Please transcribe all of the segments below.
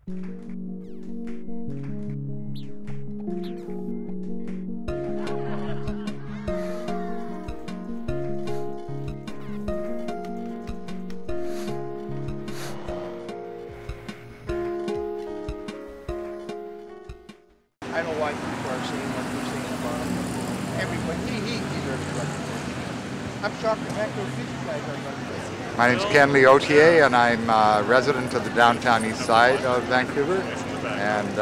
I don't know why people are saying what they're saying about him. Everybody, he deserves recognition. I'm shocked the heck those these guys are going to this. My name's Ken Leotier, and I'm a resident of the downtown east side of Vancouver. And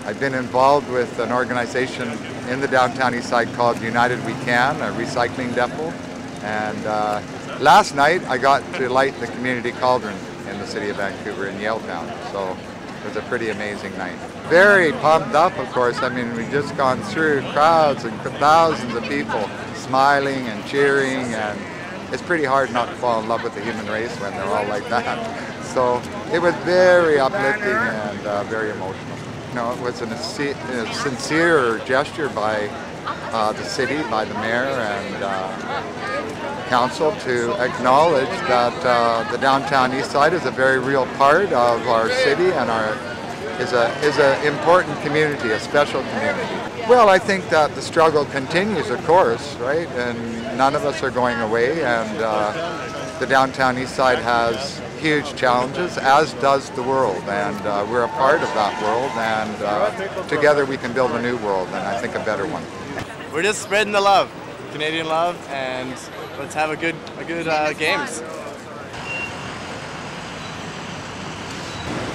I've been involved with an organization in the downtown east side called United We Can, a recycling depot. And last night I got to light the community cauldron in the city of Vancouver in Yaletown. So it was a pretty amazing night. Very pumped up, of course. I mean, we've just gone through crowds and thousands of people smiling and cheering, and it's pretty hard not to fall in love with the human race when they're all like that. So it was very uplifting and very emotional. You know, it was a sincere gesture by the city, by the mayor and council to acknowledge that the downtown east side is a very real part of our city and is an important community, a special community. Well, I think that the struggle continues, of course, right? And none of us are going away, and the downtown east side has huge challenges, as does the world, and we're a part of that world, and together we can build a new world, and I think a better one. We're just spreading the love, Canadian love, and let's have a good games.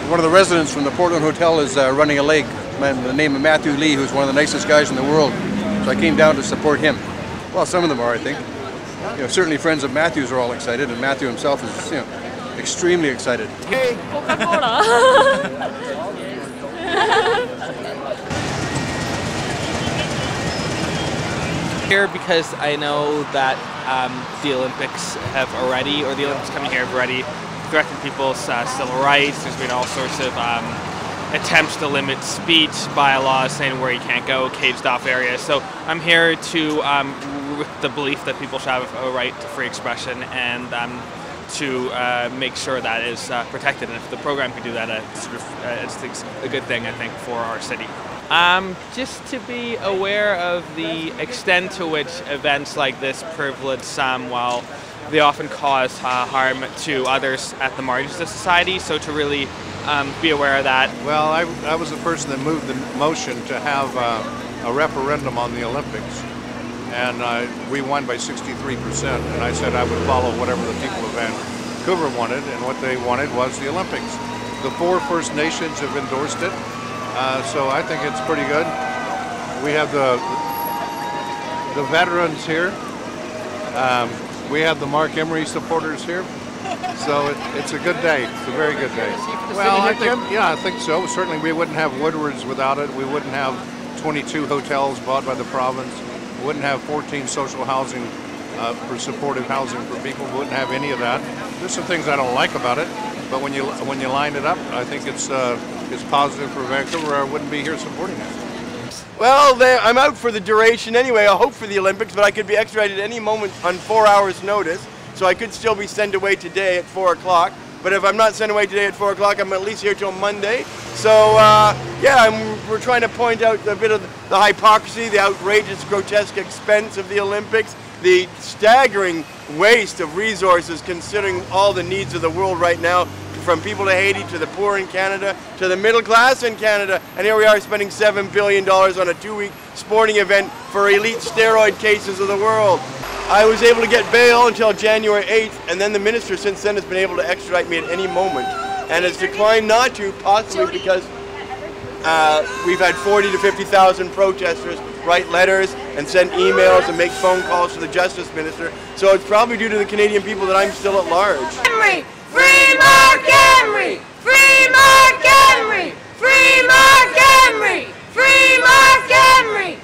One of the residents from the Portland Hotel is running a leg, man, the name of Matthew Lee, who's one of the nicest guys in the world. So I came down to support him. Well, some of them are, I think. You know, certainly friends of Matthew's are all excited, and Matthew himself is, you know, extremely excited. Hey, Coca-Cola. Here because I know that the Olympics have already, or the Olympics coming here have already threatened people's civil rights. There's been all sorts of attempts to limit speech, bylaws saying where you can't go, caged off areas. So I'm here to, with the belief that people should have a right to free expression and to make sure that is protected. And if the program can do that, it's a good thing, I think, for our city. Just to be aware of the extent to which events like this privilege some while they often cause harm to others at the margins of society, so to really be aware of that. Well, I was the person that moved the motion to have a referendum on the Olympics, and we won by 63%, and I said I would follow whatever the people of Vancouver wanted, and what they wanted was the Olympics. The 4 First Nations have endorsed it, so I think it's pretty good. We have the veterans here. We have the Mark Emery supporters here, so it's a good day. It's a very good day. Well, I think so. Certainly, we wouldn't have Woodward's without it. We wouldn't have 22 hotels bought by the province. We wouldn't have 14 social housing for supportive housing for people. We wouldn't have any of that. There's some things I don't like about it, but when you line it up, I think it's positive for Vancouver. I wouldn't be here supporting it. Well, I'm out for the duration anyway. I hope for the Olympics, but I could be extradited any moment on 4 hours' notice, so I could still be sent away today at 4 o'clock. But if I'm not sent away today at 4 o'clock, I'm at least here till Monday. So, yeah, we're trying to point out a bit of the hypocrisy, the outrageous, grotesque expense of the Olympics, the staggering waste of resources considering all the needs of the world right now, from people to Haiti, to the poor in Canada, to the middle class in Canada. And here we are spending $7 billion on a 2-week sporting event for elite steroid cases of the world. I was able to get bail until January 8th, and then the minister since then has been able to extradite me at any moment, and has declined not to, possibly because we've had 40 to 50,000 protesters write letters and send emails and make phone calls to the Justice Minister. So it's probably due to the Canadian people that I'm still at large. Free Mark Emery! Free Mark Emery! Free Mark Emery! Free Mark Emery!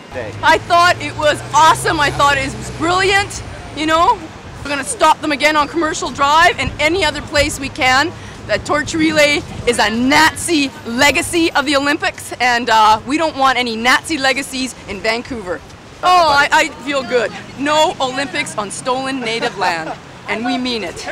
I thought it was awesome. I thought it was brilliant. You know, we're going to stop them again on Commercial Drive and any other place we can. The torch relay is a Nazi legacy of the Olympics, and we don't want any Nazi legacies in Vancouver. Oh, I feel good. No Olympics on stolen native land, and we mean it.